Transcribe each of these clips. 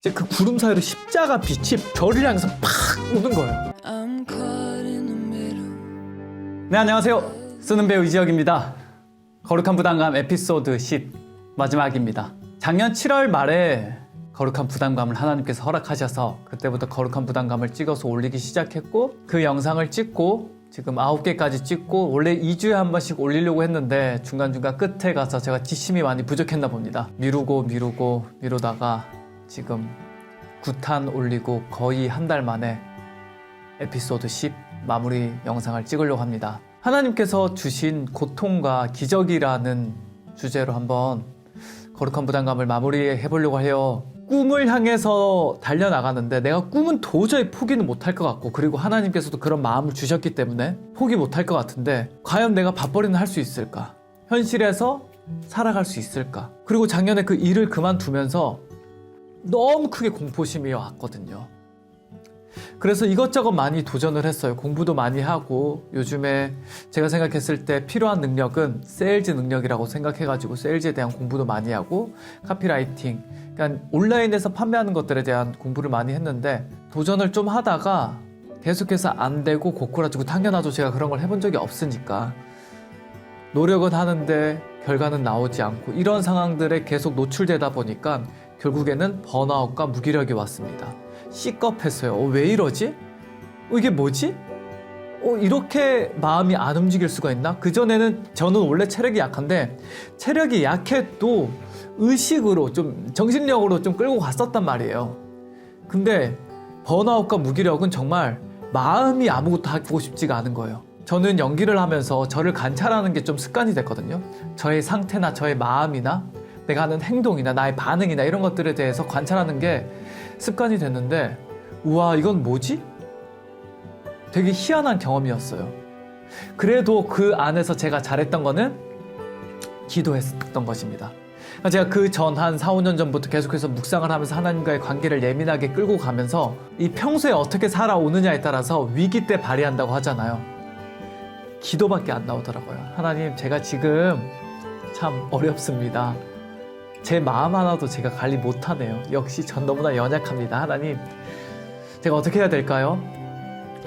이제 그 구름 사이로 십자가 빛이 별을 향해서 팍 오는 거예요. 네, 안녕하세요. 쓰는 배우 이지혁입니다. 거룩한 부담감 에피소드 10 마지막입니다. 작년 7월 말에 거룩한 부담감을 하나님께서 허락하셔서 그때부터 거룩한 부담감을 찍어서 올리기 시작했고, 그 영상을 찍고 지금 9개까지 찍고 원래 2주에 한 번씩 올리려고 했는데 중간중간 끝에 가서 제가 지심이 많이 부족했나 봅니다. 미루다가 지금 9탄 올리고 거의 한 달 만에 에피소드 10 마무리 영상을 찍으려고 합니다. 하나님께서 주신 고통과 기적이라는 주제로 한번 거룩한 부담감을 마무리해 보려고 해요. 꿈을 향해서 달려나가는데 내가 꿈은 도저히 포기는 못할 것 같고, 그리고 하나님께서도 그런 마음을 주셨기 때문에 포기 못할 것 같은데 과연 내가 밥벌이는 할 수 있을까? 현실에서 살아갈 수 있을까? 그리고 작년에 그 일을 그만두면서 너무 크게 공포심이 왔거든요. 그래서 이것저것 많이 도전을 했어요. 공부도 많이 하고, 요즘에 제가 생각했을 때 필요한 능력은 세일즈 능력이라고 생각해가지고 세일즈에 대한 공부도 많이 하고, 카피라이팅, 그러니까 온라인에서 판매하는 것들에 대한 공부를 많이 했는데, 도전을 좀 하다가 계속해서 안 되고 고꾸라지고, 당연하죠. 제가 그런 걸 해본 적이 없으니까. 노력은 하는데 결과는 나오지 않고, 이런 상황들에 계속 노출되다 보니까 결국에는 번아웃과 무기력이 왔습니다. C급했어요. 왜 이러지? 이게 뭐지? 이렇게 마음이 안 움직일 수가 있나? 그전에는 저는 원래 체력이 약한데, 체력이 약해도 의식으로 좀 정신력으로 좀 끌고 갔었단 말이에요. 근데 번아웃과 무기력은 정말 마음이 아무것도 하고 싶지가 않은 거예요. 저는 연기를 하면서 저를 관찰하는 게 좀 습관이 됐거든요. 저의 상태나 저의 마음이나 내가 하는 행동이나 나의 반응이나 이런 것들에 대해서 관찰하는 게 습관이 됐는데, 우와, 이건 뭐지? 되게 희한한 경험이었어요. 그래도 그 안에서 제가 잘했던 거는 기도했던 것입니다. 제가 그 전 한 4, 5년 전부터 계속해서 묵상을 하면서 하나님과의 관계를 예민하게 끌고 가면서 이 평소에 어떻게 살아오느냐에 따라서 위기 때 발휘한다고 하잖아요. 기도밖에 안 나오더라고요. 하나님, 제가 지금 참 어렵습니다. 제 마음 하나도 제가 관리 못하네요. 역시 전 너무나 연약합니다. 하나님, 제가 어떻게 해야 될까요?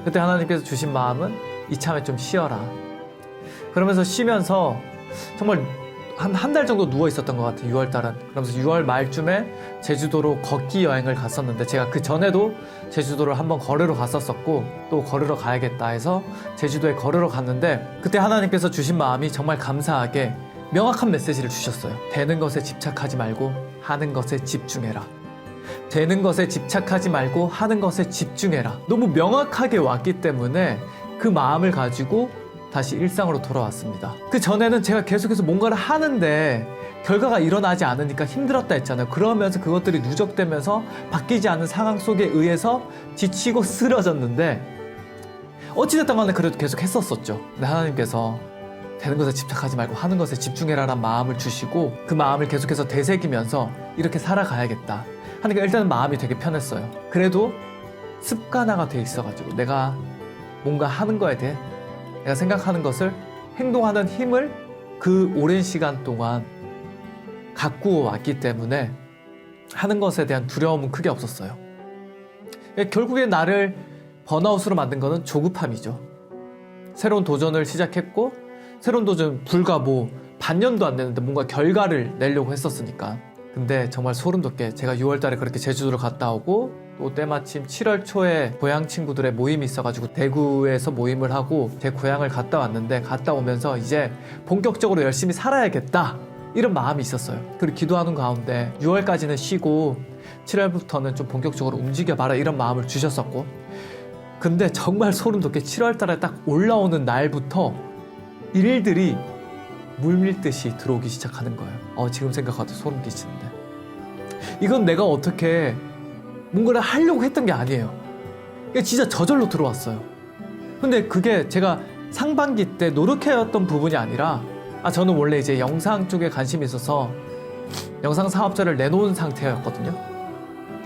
그때 하나님께서 주신 마음은 이참에 좀 쉬어라. 그러면서 쉬면서 정말 한 달 정도 누워 있었던 것 같아요. 6월 달은. 그러면서 6월 말쯤에 제주도로 걷기 여행을 갔었는데, 제가 그 전에도 제주도를 한번 걸으러 갔었었고, 또 걸으러 가야겠다 해서 제주도에 걸으러 갔는데, 그때 하나님께서 주신 마음이 정말 감사하게 명확한 메시지를 주셨어요. 되는 것에 집착하지 말고 하는 것에 집중해라. 되는 것에 집착하지 말고 하는 것에 집중해라. 너무 명확하게 왔기 때문에 그 마음을 가지고 다시 일상으로 돌아왔습니다. 그 전에는 제가 계속해서 뭔가를 하는데 결과가 일어나지 않으니까 힘들었다 했잖아요. 그러면서 그것들이 누적되면서 바뀌지 않는 상황 속에 의해서 지치고 쓰러졌는데, 어찌됐든 간에 그래도 계속 했었었죠. 근데 하나님께서 되는 것에 집착하지 말고 하는 것에 집중해라라는 마음을 주시고, 그 마음을 계속해서 되새기면서 이렇게 살아가야겠다 하니까 일단은 마음이 되게 편했어요. 그래도 습관화가 돼 있어가지고 내가 뭔가 하는 거에 대해 내가 생각하는 것을 행동하는 힘을 그 오랜 시간 동안 갖고 왔기 때문에 하는 것에 대한 두려움은 크게 없었어요. 결국에 나를 번아웃으로 만든 거는 조급함이죠. 새로운 도전을 시작했고, 새로운 도전 불과 반년도 안 됐는데 뭔가 결과를 내려고 했었으니까. 근데 정말 소름 돋게 제가 6월 달에 그렇게 제주도를 갔다 오고, 또 때마침 7월 초에 고향 친구들의 모임이 있어가지고 대구에서 모임을 하고 제 고향을 갔다 왔는데, 갔다 오면서 이제 본격적으로 열심히 살아야겠다 이런 마음이 있었어요. 그리고 기도하는 가운데 6월까지는 쉬고 7월부터는 좀 본격적으로 움직여봐라 이런 마음을 주셨었고, 근데 정말 소름 돋게 7월 달에 딱 올라오는 날부터 일들이 물밀듯이 들어오기 시작하는 거예요. 지금 생각해도 소름 끼치는데, 이건 내가 어떻게 뭔가를 하려고 했던 게 아니에요. 이게 진짜 저절로 들어왔어요. 근데 그게 제가 상반기 때 노력해왔던 부분이 아니라, 저는 원래 이제 영상 쪽에 관심이 있어서 영상 사업자를 내놓은 상태였거든요.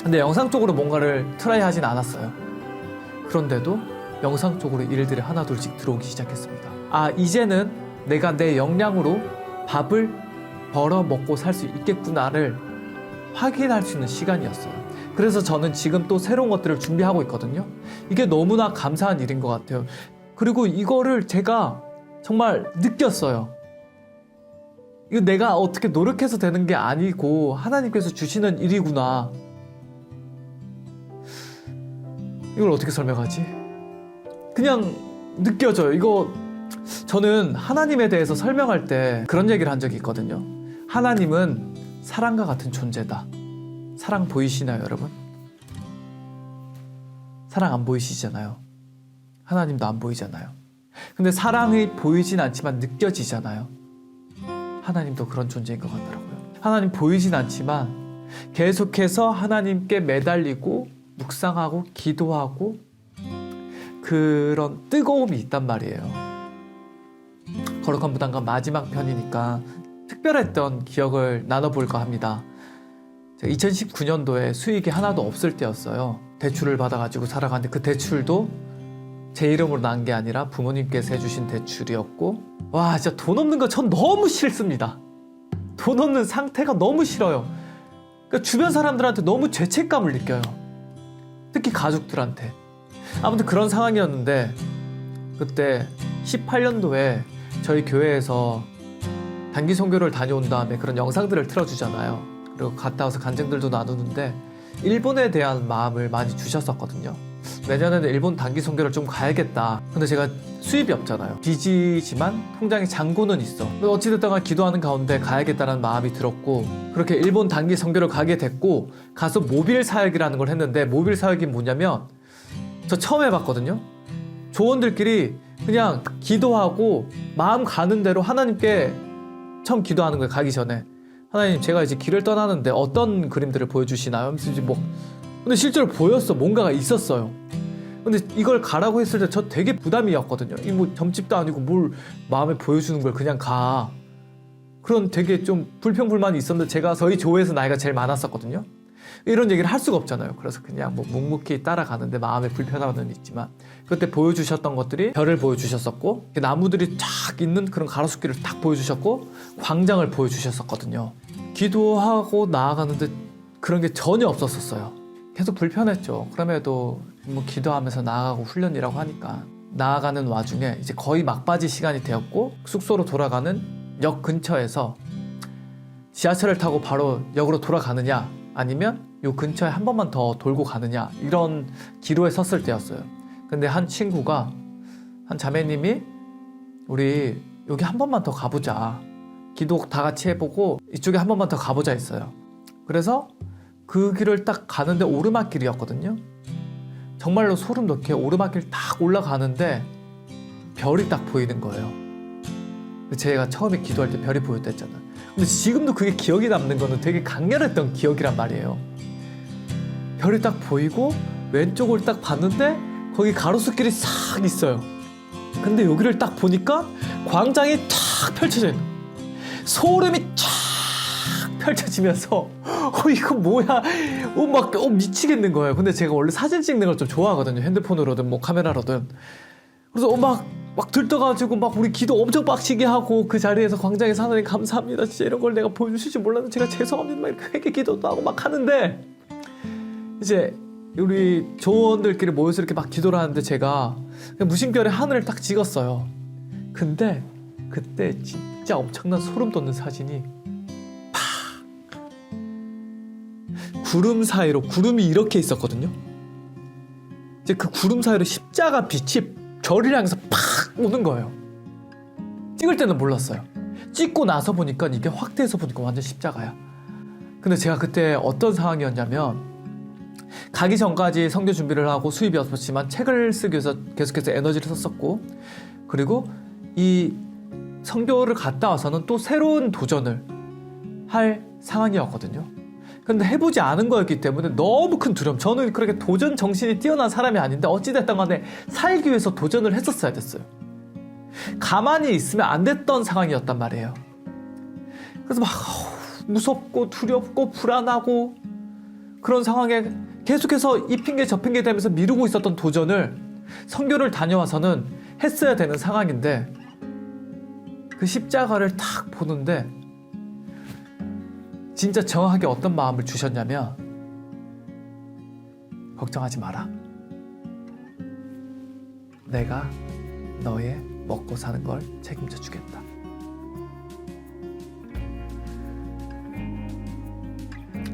근데 영상 쪽으로 뭔가를 트라이 하진 않았어요. 그런데도 영상 쪽으로 일들이 하나둘씩 들어오기 시작했습니다. 이제는 내가 내 역량으로 밥을 벌어 먹고 살 수 있겠구나를 확인할 수 있는 시간이었어요. 그래서 저는 지금 또 새로운 것들을 준비하고 있거든요. 이게 너무나 감사한 일인 것 같아요. 그리고 이거를 제가 정말 느꼈어요. 이거 내가 어떻게 노력해서 되는 게 아니고 하나님께서 주시는 일이구나. 이걸 어떻게 설명하지? 그냥 느껴져요. 이거 저는 하나님에 대해서 설명할 때 그런 얘기를 한 적이 있거든요. 하나님은 사랑과 같은 존재다. 사랑 보이시나요, 여러분? 사랑 안 보이시잖아요. 하나님도 안 보이잖아요. 근데 사랑이 보이진 않지만 느껴지잖아요. 하나님도 그런 존재인 것 같더라고요. 하나님 보이진 않지만 계속해서 하나님께 매달리고 묵상하고 기도하고 그런 뜨거움이 있단 말이에요. 거룩한 부담감 마지막 편이니까 특별했던 기억을 나눠볼까 합니다. 2019년도에 수익이 하나도 없을 때였어요. 대출을 받아가지고 살아가는데 그 대출도 제 이름으로 난 게 아니라 부모님께서 해주신 대출이었고, 와, 진짜 돈 없는 거 전 너무 싫습니다. 돈 없는 상태가 너무 싫어요. 그러니까 주변 사람들한테 너무 죄책감을 느껴요. 특히 가족들한테. 아무튼 그런 상황이었는데 그때 18년도에 저희 교회에서 단기 선교를 다녀온 다음에 그런 영상들을 틀어주잖아요. 그리고 갔다 와서 간증들도 나누는데 일본에 대한 마음을 많이 주셨었거든요. 내년에는 일본 단기 선교를 좀 가야겠다. 근데 제가 수입이 없잖아요. 빚이지만 통장에 잔고는 있어. 어찌됐든 간 기도하는 가운데 가야겠다는 마음이 들었고, 그렇게 일본 단기 선교를 가게 됐고, 가서 모빌 사역이라는 걸 했는데, 모빌 사역이 뭐냐면 저 처음 해봤거든요. 조원들끼리 그냥 기도하고 마음 가는 대로 하나님께 처음 기도하는 거예요. 가기 전에 하나님, 제가 이제 길을 떠나는데 어떤 그림들을 보여주시나요? 이제 뭐 근데 실제로 보였어. 뭔가가 있었어요. 근데 이걸 가라고 했을 때 저 되게 부담이었거든요. 이 뭐 점집도 아니고 뭘 마음에 보여주는 걸 그냥 가. 그런 되게 좀 불평불만이 있었는데 제가 저희 조에서 나이가 제일 많았었거든요. 이런 얘기를 할 수가 없잖아요. 그래서 그냥 뭐 묵묵히 따라가는데 마음에 불편함은 있지만 그때 보여주셨던 것들이 별을 보여주셨었고, 나무들이 쫙 있는 그런 가로수길을 딱 보여주셨고, 광장을 보여주셨었거든요. 기도하고 나아가는데 그런 게 전혀 없었어요. 계속 불편했죠. 그럼에도 뭐 기도하면서 나아가고 훈련이라고 하니까 나아가는 와중에 이제 거의 막바지 시간이 되었고, 숙소로 돌아가는 역 근처에서 지하철을 타고 바로 역으로 돌아가느냐 아니면 요 근처에 한 번만 더 돌고 가느냐, 이런 기로에 섰을 때였어요. 근데 한 친구가, 한 자매님이 우리 여기 한 번만 더 가보자, 기도 다 같이 해보고 이쪽에 한 번만 더 가보자 했어요. 그래서 그 길을 딱 가는데 오르막길이었거든요. 정말로 소름 돋게 오르막길 딱 올라가는데 별이 딱 보이는 거예요. 제가 처음에 기도할 때 별이 보였다 했잖아요. 근데 지금도 그게 기억이 남는 거는 되게 강렬했던 기억이란 말이에요. 별이 딱 보이고 왼쪽을 딱 봤는데 거기 가로수길이 싹 있어요. 근데 여기를 딱 보니까 광장이 탁 펼쳐져 있는 거예요. 소름이 쫙 펼쳐지면서 이거 뭐야, 막 미치겠는 거예요. 근데 제가 원래 사진 찍는 걸 좀 좋아하거든요. 핸드폰으로든 뭐 카메라로든. 그래서 막 들떠가지고 막 우리 기도 엄청 빡시게 하고, 그 자리에서 광장에서 하나님 감사합니다, 진짜 이런 걸 내가 보여주실 줄 몰랐는데 제가 죄송합니다 막 이렇게 회개 기도도 하고 막 하는데, 이제 우리 조원들끼리 모여서 이렇게 막 기도를 하는데 제가 무심결에 하늘을 딱 찍었어요. 근데 그때 진짜 엄청난 소름 돋는 사진이, 구름 사이로, 구름이 이렇게 있었거든요. 이제 그 구름 사이로 십자가 빛이 저를 향해서 팍 오는 거예요. 찍을 때는 몰랐어요. 찍고 나서 보니까 이게 확대해서 보니까 완전 십자가야. 근데 제가 그때 어떤 상황이었냐면, 가기 전까지 성교 준비를 하고 수입이 없었지만 책을 쓰기 위해서 계속해서 에너지를 썼었고, 그리고 이 성교를 갔다 와서는 또 새로운 도전을 할 상황이었거든요. 근데 해보지 않은 거였기 때문에 너무 큰 두려움. 저는 그렇게 도전 정신이 뛰어난 사람이 아닌데 어찌됐든 간에 살기 위해서 도전을 했었어야 됐어요. 가만히 있으면 안 됐던 상황이었단 말이에요. 그래서 막 무섭고 두렵고 불안하고 그런 상황에 계속해서 이 핑계 저 핑계 대면서 미루고 있었던 도전을 선교를 다녀와서는 했어야 되는 상황인데, 그 십자가를 탁 보는데 진짜 정확하게 어떤 마음을 주셨냐면, 걱정하지 마라. 내가 너의 먹고 사는 걸 책임져 주겠다.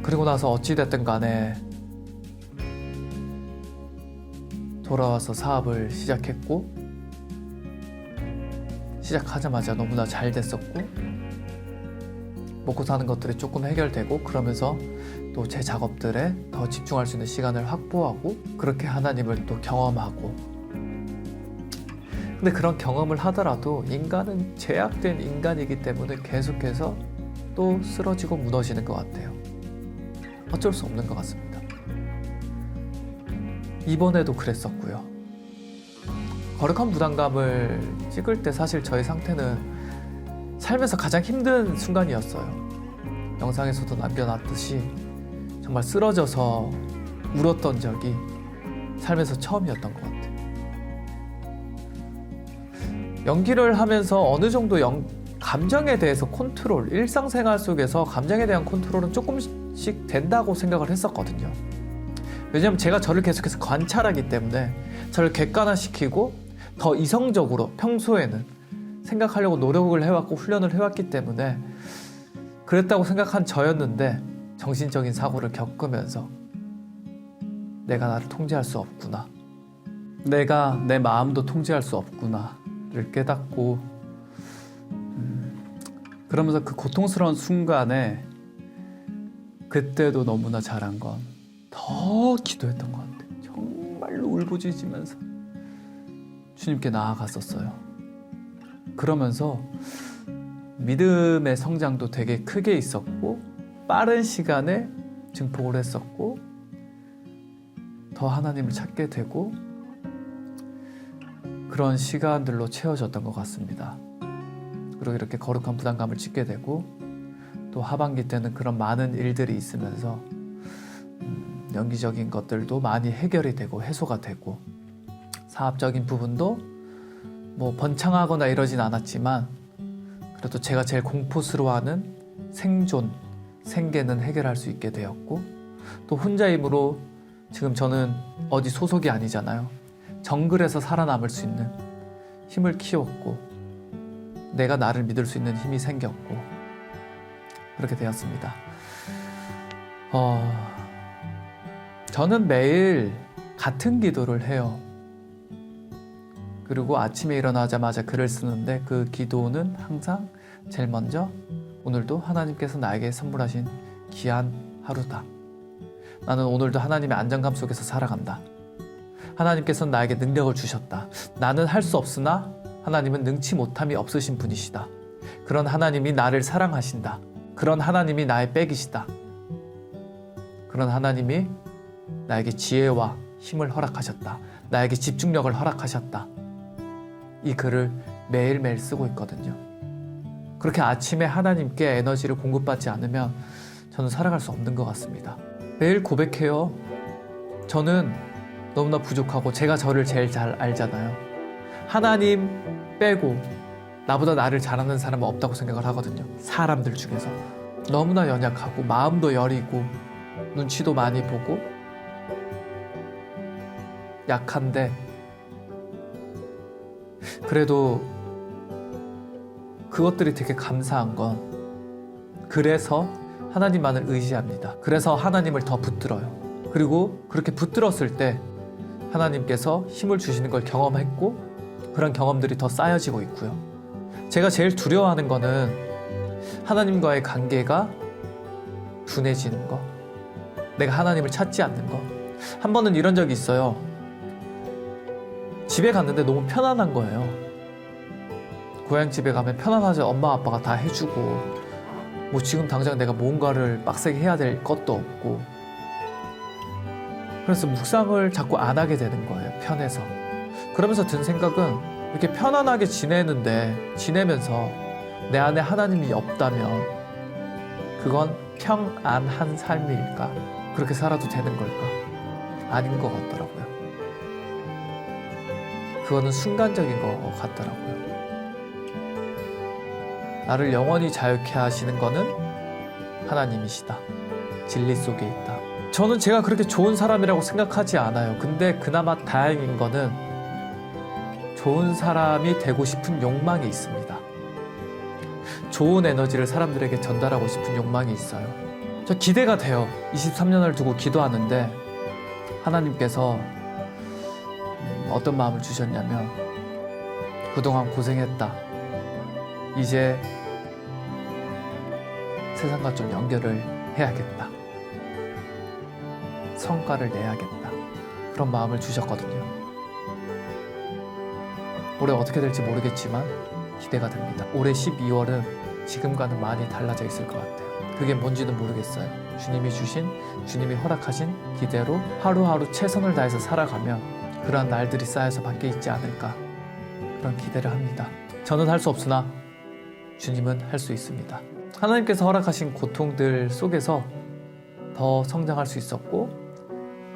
그리고 나서 어찌됐든 간에 돌아와서 사업을 시작했고, 시작하자마자 너무나 잘 됐었고, 먹고 사는 것들이 조금 해결되고, 그러면서 또 제 작업들에 더 집중할 수 있는 시간을 확보하고, 그렇게 하나님을 또 경험하고. 근데 그런 경험을 하더라도 인간은 제약된 인간이기 때문에 계속해서 또 쓰러지고 무너지는 것 같아요. 어쩔 수 없는 것 같습니다. 이번에도 그랬었고요. 거룩한 부담감을 찍을 때 사실 저의 상태는 삶에서 가장 힘든 순간이었어요. 영상에서도 남겨놨듯이 정말 쓰러져서 울었던 적이 삶에서 처음이었던 것 같아요. 연기를 하면서 어느 정도 감정에 대해서 컨트롤, 일상생활 속에서 감정에 대한 컨트롤은 조금씩 된다고 생각을 했었거든요. 왜냐하면 제가 저를 계속해서 관찰하기 때문에 저를 객관화시키고 더 이성적으로 평소에는 생각하려고 노력을 해왔고 훈련을 해왔기 때문에 그랬다고 생각한 저였는데, 정신적인 사고를 겪으면서 내가 나를 통제할 수 없구나, 내가 내 마음도 통제할 수 없구나를 깨닫고, 그러면서 그 고통스러운 순간에 그때도 너무나 잘한 건 더 기도했던 것 같아요. 정말로 울부짖으면서 주님께 나아갔었어요. 그러면서 믿음의 성장도 되게 크게 있었고, 빠른 시간에 증폭을 했었고, 더 하나님을 찾게 되고, 그런 시간들로 채워졌던 것 같습니다. 그리고 이렇게 거룩한 부담감을 찍게 되고, 또 하반기 때는 그런 많은 일들이 있으면서 연기적인 것들도 많이 해결이 되고 해소가 되고, 사업적인 부분도 뭐 번창하거나 이러진 않았지만 그래도 제가 제일 공포스러워하는 생존, 생계는 해결할 수 있게 되었고, 또 혼자임으로 지금 저는 어디 소속이 아니잖아요. 정글에서 살아남을 수 있는 힘을 키웠고, 내가 나를 믿을 수 있는 힘이 생겼고, 그렇게 되었습니다. 저는 매일 같은 기도를 해요. 그리고 아침에 일어나자마자 글을 쓰는데, 그 기도는 항상 제일 먼저 오늘도 하나님께서 나에게 선물하신 귀한 하루다. 나는 오늘도 하나님의 안정감 속에서 살아간다. 하나님께서는 나에게 능력을 주셨다. 나는 할 수 없으나 하나님은 능치 못함이 없으신 분이시다. 그런 하나님이 나를 사랑하신다. 그런 하나님이 나의 백이시다. 그런 하나님이 나에게 지혜와 힘을 허락하셨다. 나에게 집중력을 허락하셨다. 이 글을 매일매일 쓰고 있거든요. 그렇게 아침에 하나님께 에너지를 공급받지 않으면 저는 살아갈 수 없는 것 같습니다. 매일 고백해요. 저는 너무나 부족하고 제가 저를 제일 잘 알잖아요. 하나님 빼고 나보다 나를 잘하는 사람은 없다고 생각을 하거든요. 사람들 중에서 너무나 연약하고 마음도 여리고 눈치도 많이 보고 약한데, 그래도 그것들이 되게 감사한 건, 그래서 하나님만을 의지합니다. 그래서 하나님을 더 붙들어요. 그리고 그렇게 붙들었을 때 하나님께서 힘을 주시는 걸 경험했고, 그런 경험들이 더 쌓여지고 있고요. 제가 제일 두려워하는 거는 하나님과의 관계가 둔해지는 거, 내가 하나님을 찾지 않는 거. 한 번은 이런 적이 있어요. 집에 갔는데 너무 편안한 거예요. 고향집에 가면 편안하죠. 엄마 아빠가 다 해주고, 뭐 지금 당장 내가 뭔가를 빡세게 해야 될 것도 없고, 그래서 묵상을 자꾸 안 하게 되는 거예요. 편해서. 그러면서 든 생각은, 이렇게 편안하게 지내면서 내 안에 하나님이 없다면 그건 평안한 삶일까? 그렇게 살아도 되는 걸까? 아닌 것 같더라고요. 그거는 순간적인 것 같더라고요. 나를 영원히 자유케 하시는 거는 하나님이시다. 진리 속에 있다. 저는 제가 그렇게 좋은 사람이라고 생각하지 않아요. 근데 그나마 다행인 거는 좋은 사람이 되고 싶은 욕망이 있습니다. 좋은 에너지를 사람들에게 전달하고 싶은 욕망이 있어요. 저 기대가 돼요. 23년을 두고 기도하는데 하나님께서 어떤 마음을 주셨냐면, 그동안 고생했다. 이제 세상과 좀 연결을 해야겠다. 성과를 내야겠다. 그런 마음을 주셨거든요. 올해 어떻게 될지 모르겠지만 기대가 됩니다. 올해 12월은 지금과는 많이 달라져 있을 것 같아요. 그게 뭔지는 모르겠어요. 주님이 주신, 주님이 허락하신 기대로 하루하루 최선을 다해서 살아가면 그러한 날들이 쌓여서 밖에 있지 않을까, 그런 기대를 합니다. 저는 할 수 없으나 주님은 할 수 있습니다. 하나님께서 허락하신 고통들 속에서 더 성장할 수 있었고,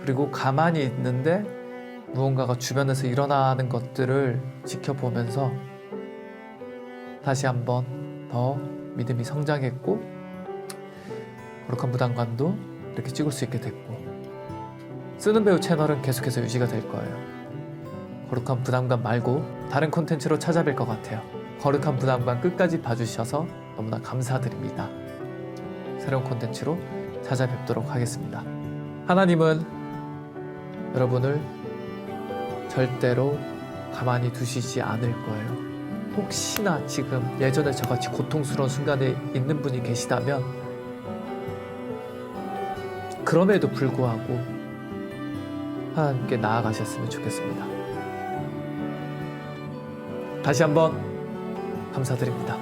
그리고 가만히 있는데 무언가가 주변에서 일어나는 것들을 지켜보면서 다시 한번 더 믿음이 성장했고, 거룩한 부담감도 이렇게 찍을 수 있게 됐고, 쓰는 배우 채널은 계속해서 유지가 될 거예요. 거룩한 부담감 말고 다른 콘텐츠로 찾아뵐 것 같아요. 거룩한 부담감 끝까지 봐주셔서 너무나 감사드립니다. 새로운 콘텐츠로 찾아뵙도록 하겠습니다. 하나님은 여러분을 절대로 가만히 두시지 않을 거예요. 혹시나 지금 예전에 저같이 고통스러운 순간에 있는 분이 계시다면, 그럼에도 불구하고 하나님께 나아가셨으면 좋겠습니다. 다시 한번 감사드립니다.